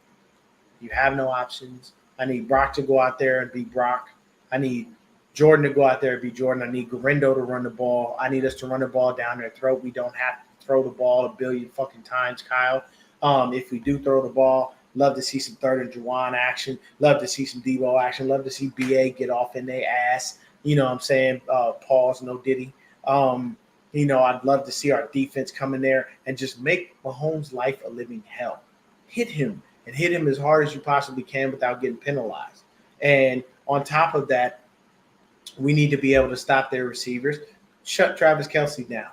You have no options. I need Brock to go out there and be Brock. I need Jordan to go out there and be Jordan. I need Garindo to run the ball. I need us to run the ball down their throat. We don't have to throw the ball a billion fucking times, Kyle. If we do throw the ball, love to see some third and Juwan action. Love to see some Debo action. Love to see BA get off in their ass. You know what I'm saying? Pause, no diddy. I'd love to see our defense come in there and just make Mahomes' life a living hell. Hit him and hit him as hard as you possibly can without getting penalized. And on top of that, we need to be able to stop their receivers. Shut Travis Kelce down.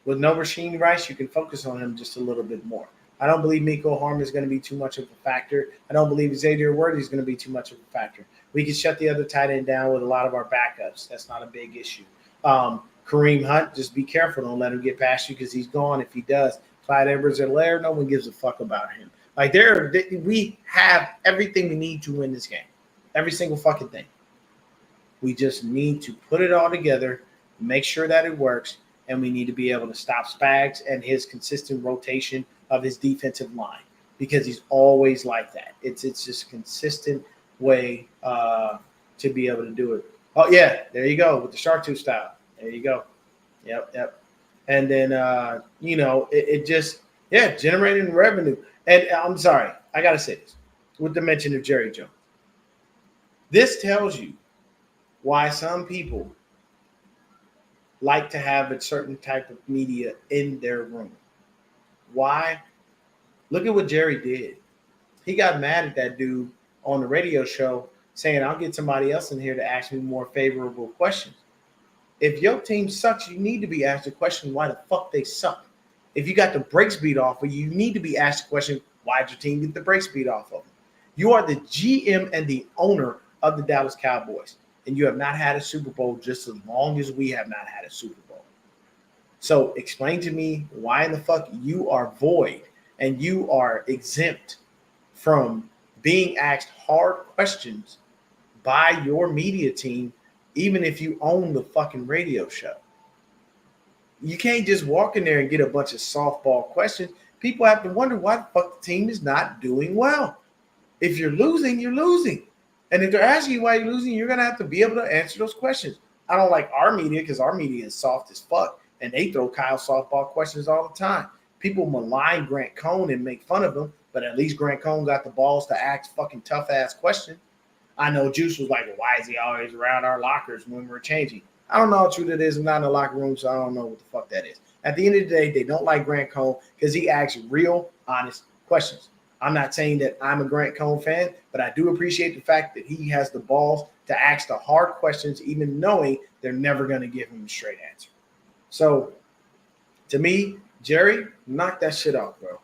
With no Rasheed Rice, you can focus on him just a little bit more. I don't believe Mecole Hardman is going to be too much of a factor. I don't believe Xavier Worthy is going to be too much of a factor. We can shut the other tight end down with a lot of our backups. That's not a big issue. Kareem Hunt, just be careful. Don't let him get past you because he's gone. If he does, Clyde Edwards-Helaire, no one gives a fuck about him. Like we have everything we need to win this game. Every single fucking thing. We just need to put it all together, make sure that it works, and we need to be able to stop Spags and his consistent rotation of his defensive line because he's always like that. It's just a consistent way to be able to do it. Oh, yeah, there you go with the shark tooth style. There you go. Yep. And then, it just, generating revenue. And I'm sorry, I got to say this with the mention of Jerry Jones. This tells you why some people like to have a certain type of media in their room. Why? Look at what Jerry did. He got mad at that dude on the radio show saying, I'll get somebody else in here to ask me more favorable questions. If your team sucks, you need to be asked the question why the fuck they suck. If you got the brakes beat off of you, you need to be asked the question, why'd your team get the brakes beat off of them? You are the GM and the owner of the Dallas Cowboys, and you have not had a Super Bowl just as long as we have not had a Super Bowl. So explain to me why in the fuck you are void and you are exempt from being asked hard questions by your media team, even if you own the fucking radio show. You can't just walk in there and get a bunch of softball questions. People have to wonder why the fuck the team is not doing well. If you're losing, you're losing. And if they're asking you why you're losing, you're going to have to be able to answer those questions. I don't like our media because our media is soft as fuck. And they throw Kyle softball questions all the time. People malign Grant Cohn and make fun of him, but at least Grant Cohn got the balls to ask fucking tough-ass questions. I know Juice was like, why is he always around our lockers when we're changing? I don't know how true that is. I'm not in the locker room, so I don't know what the fuck that is. At the end of the day, they don't like Grant Cohn because he asks real, honest questions. I'm not saying that I'm a Grant Cohn fan, but I do appreciate the fact that he has the balls to ask the hard questions, even knowing they're never going to give him a straight answer. So, to me, Jerry, knock that shit off, bro.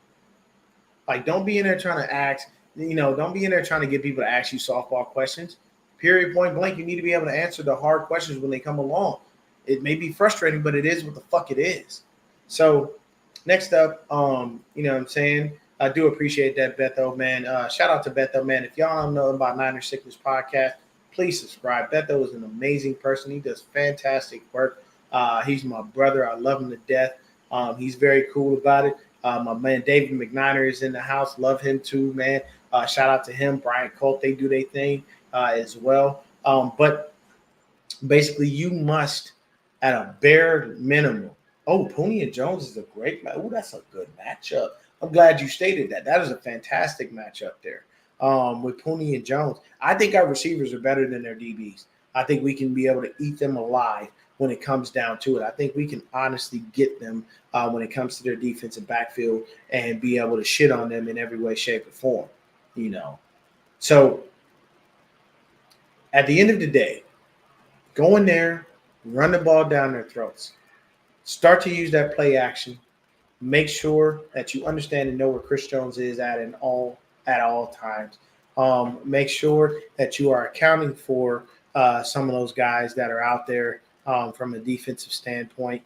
Like, don't be in there trying to ask, don't be in there trying to get people to ask you softball questions. Period, point blank. You need to be able to answer the hard questions when they come along. It may be frustrating, but it is what the fuck it is. So, next up, you know what I'm saying? I do appreciate that, Betho, man. Shout out to Betho, man. If y'all don't know about Niner Sickness Podcast, please subscribe. Betho is an amazing person. He does fantastic work. He's my brother. I love him to death. He's very cool about it. My man David McNiner is in the house. Love him too, man. Shout out to him. Brian Colt, they do their thing as well. But basically, you must, at a bare minimum. Oh, Pooney and Jones is a great match. Oh, that's a good matchup. I'm glad you stated that. That is a fantastic matchup there with Pooney and Jones. I think our receivers are better than their DBs. I think we can be able to eat them alive when it comes down to it. I think we can honestly get them when it comes to their defensive backfield and be able to shit on them in every way, shape, or form, So at the end of the day, go in there, run the ball down their throats. Start to use that play action. Make sure that you understand and know where Chris Jones is at all times. Make sure that you are accounting for some of those guys that are out there from a defensive standpoint.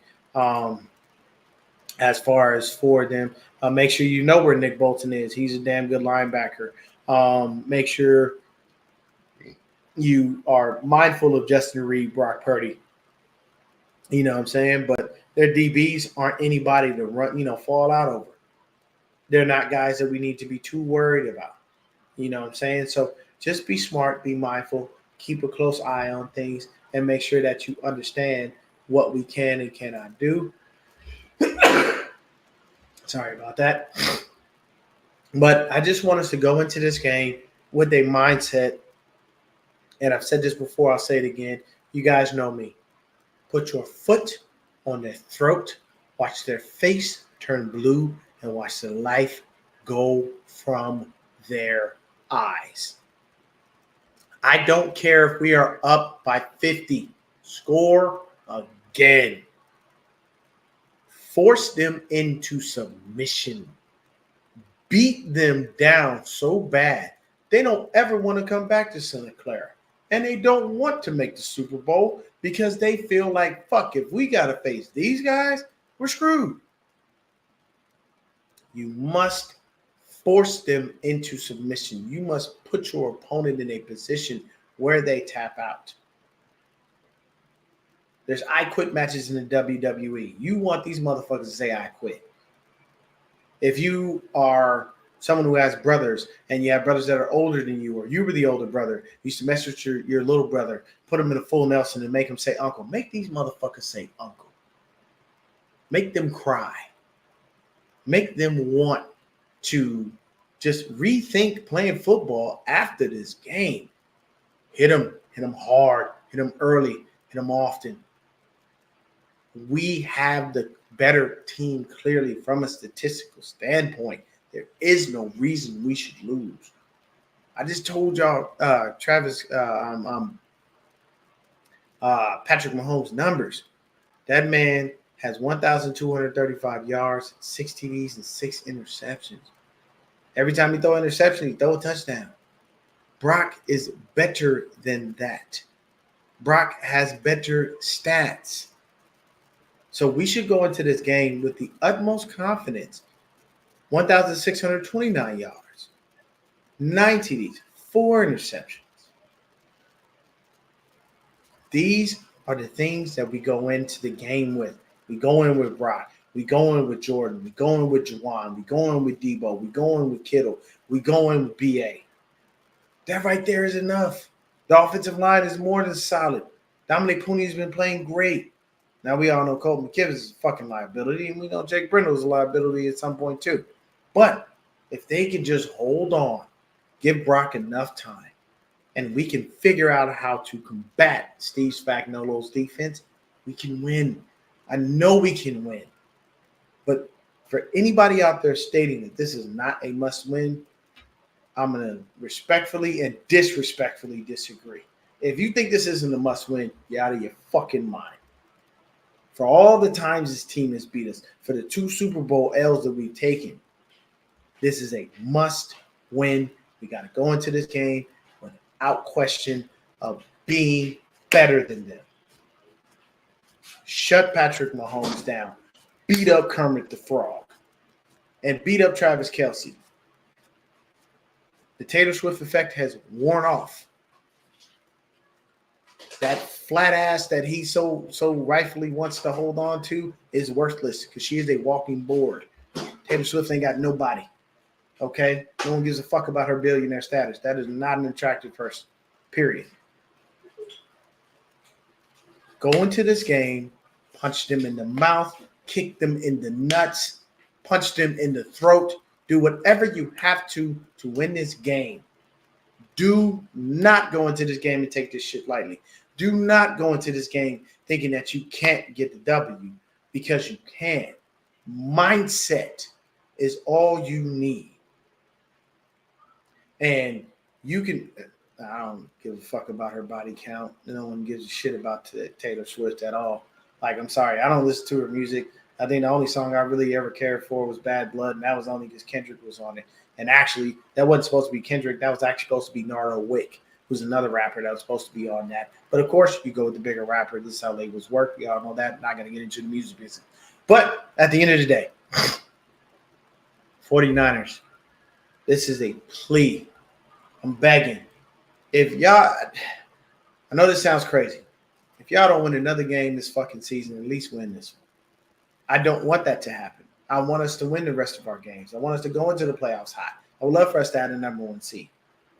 As far as for them, make sure you know where Nick Bolton is. He's a damn good linebacker. Make sure you are mindful of Justin Reed, Brock Purdy. You know what I'm saying? But their DBs aren't anybody to run, fall out over. They're not guys that we need to be too worried about. You know what I'm saying? So just be smart, be mindful, keep a close eye on things, and make sure that you understand what we can and cannot do. Sorry about that. But I just want us to go into this game with a mindset, and I've said this before, I'll say it again. You guys know me. Put your foot on their throat, watch their face turn blue, and watch the life go from their eyes. I don't care if we are up by 50. Score again. Force them into submission. Beat them down so bad they don't ever want to come back to Santa Clara. And they don't want to make the Super Bowl because they feel like, fuck, if we got to face these guys, we're screwed. You must force them into submission. You must put your opponent in a position where they tap out. There's I quit matches in the WWE. You want these motherfuckers to say I quit. If you are someone who has brothers and you have brothers that are older than you, or you were the older brother, you used to mess with your little brother, put him in a full Nelson and make him say uncle. Make these motherfuckers say uncle. Make them cry. Make them want to just rethink playing football after this game. Hit them hard, hit them early, hit them often. We have the better team clearly from a statistical standpoint. There is no reason we should lose. I just told y'all Patrick Mahomes' numbers. That man has 1,235 yards, 6 TDs, and 6 interceptions. Every time he throw an interception, he throw a touchdown. Brock is better than that. Brock has better stats. So we should go into this game with the utmost confidence. 1,629 yards, 9 TDs, 4 interceptions. These are the things that we go into the game with. We go in with Brock. We go in with Jordan. We go in with Juwan. We go in with Debo. We go in with Kittle. We go in with BA. That right there is enough. The offensive line is more than solid. Dominic Pooney's been playing great. Now we all know Colton McKivitz is a fucking liability, and we know Jake Brendel is a liability at some point too. But if they can just hold on, give Brock enough time, and we can figure out how to combat Steve Spagnuolo's defense, we can win. I know we can win. But for anybody out there stating that this is not a must-win, I'm going to respectfully and disrespectfully disagree. If you think this isn't a must-win, you're out of your fucking mind. For all the times this team has beat us, for the 2 Super Bowl L's that we've taken, this is a must-win. We got to go into this game without question of being better than them. Shut Patrick Mahomes down. Beat up Kermit the Frog. And beat up Travis Kelce. The Taylor Swift effect has worn off. That flat ass that he so rightfully wants to hold on to is worthless because she is a walking board. Taylor Swift ain't got nobody. Okay? No one gives a fuck about her billionaire status. That is not an attractive person. Period. Go into this game, punch them in the mouth, kick them in the nuts, punch them in the throat. Do whatever you have to win this game. Do not go into this game and take this shit lightly. Do not go into this game thinking that you can't get the W because you can. Mindset is all you need. And you can, I don't give a fuck about her body count. No one gives a shit about Taylor Swift at all. Like, I'm sorry, I don't listen to her music. I think the only song I really ever cared for was Bad Blood, and that was only because Kendrick was on it. And actually, that wasn't supposed to be Kendrick. That was actually supposed to be Nardo Wick, who's another rapper that was supposed to be on that. But, of course, you go with the bigger rapper. This is how labels work. We all know that. Not going to get into the music business. But at the end of the day, 49ers, this is a plea. I'm begging. If y'all – I know this sounds crazy. If y'all don't win another game this fucking season, at least win this one. I don't want that to happen. I want us to win the rest of our games. I want us to go into the playoffs hot. I would love for us to have the number 1 seed.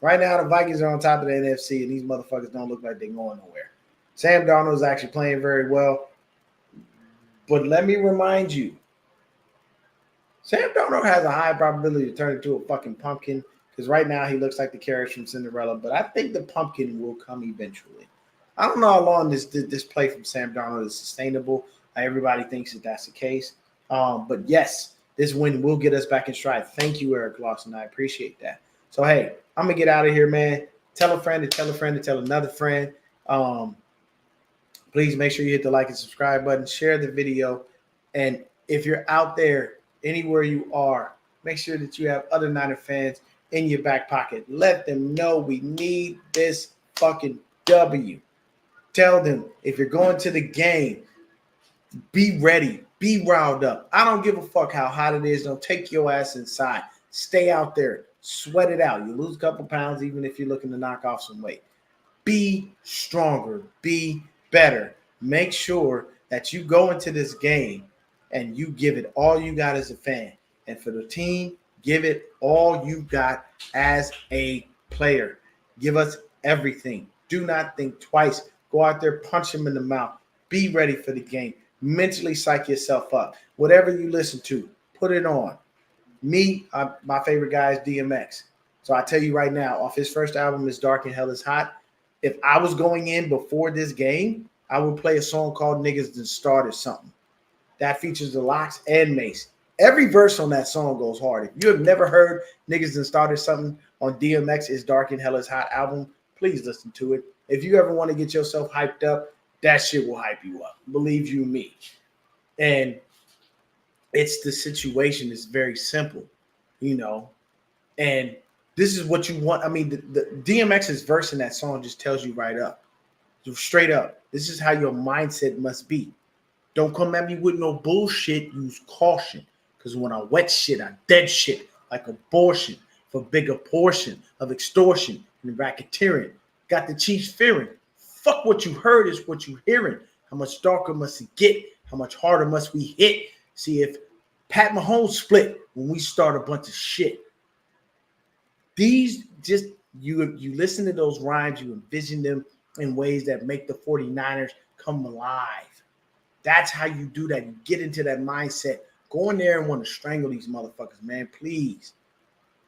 Right now, the Vikings are on top of the NFC, and these motherfuckers don't look like they're going nowhere. Sam Darnold is actually playing very well. But let me remind you, Sam Darnold has a high probability to turn into a fucking pumpkin because right now he looks like the carriage from Cinderella, but I think the pumpkin will come eventually. I don't know how long this play from Sam Darnold is sustainable. Everybody thinks that that's the case. But yes, this win will get us back in stride. Thank you, Eric Lawson. I appreciate that. So, hey, I'm going to get out of here, man. Tell a friend to tell a friend to tell another friend. Please make sure you hit the like and subscribe button. Share the video. And if you're out there, anywhere you are, make sure that you have other Niner fans in your back pocket. Let them know we need this fucking W. Tell them if you're going to the game, be ready. Be riled up. I don't give a fuck how hot it is. Don't take your ass inside. Stay out there. Sweat it out. You lose a couple pounds even if you're looking to knock off some weight. Be stronger. Be better. Make sure that you go into this game and you give it all you got as a fan. And for the team, give it all you got as a player. Give us everything. Do not think twice. Go out there, punch them in the mouth. Be ready for the game. Mentally psych yourself up. Whatever you listen to, put it on. Me, my favorite guy is DMX. So I tell you right now, off his first album is Dark and Hell is Hot. If I was going in before this game, I would play a song called Niggas Done Started Something. That features the Locks and Mace. Every verse on that song goes hard. If you have never heard Niggas Done Started Something on DMX's Dark and Hell is Hot album, please listen to it. If you ever want to get yourself hyped up, that shit will hype you up. Believe you me. And it's the situation is very simple, you know. And this is what you want. I mean, the DMX's verse in that song just tells you right up, straight up. This is how your mindset must be. Don't come at me with no bullshit. Use caution. Because when I wet shit, I dead shit like abortion for bigger portion of extortion and racketeering. Got the chiefs fearing. Fuck what you heard is what you hearing. How much darker must it get? How much harder must we hit? See if Pat Mahomes split when we start a bunch of shit. These just you listen to those rhymes, you envision them in ways that make the 49ers come alive. That's how you do that. You get into that mindset. Go in there and want to strangle these motherfuckers, man. Please.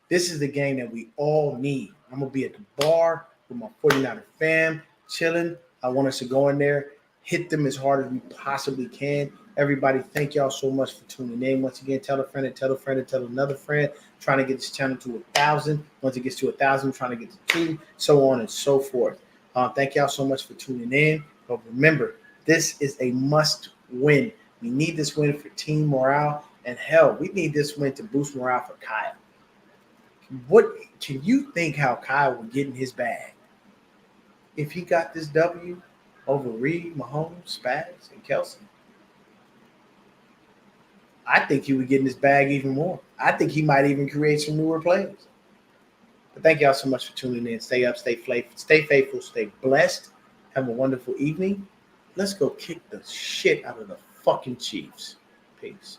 This is the game that we all need. I'm going to be at the bar with my 49er fam, chilling. I want us to go in there, hit them as hard as we possibly can. Everybody, thank y'all so much for tuning in. Once again, tell a friend and tell a friend and tell another friend. Trying to get this channel to 1,000. Once it gets to 1,000, trying to get to 2, so on and so forth. Thank y'all so much for tuning in. But remember, this is a must win. We need this win for team morale. And hell, we need this win to boost morale for Kyle. What can you think how Kyle would get in his bag if he got this W over Reed, Mahomes, Spags, and Kelsey? I think he would get in his bag even more. I think he might even create some newer players. But thank y'all so much for tuning in. Stay up, stay faithful, stay blessed. Have a wonderful evening. Let's go kick the shit out of the fucking Chiefs. Peace.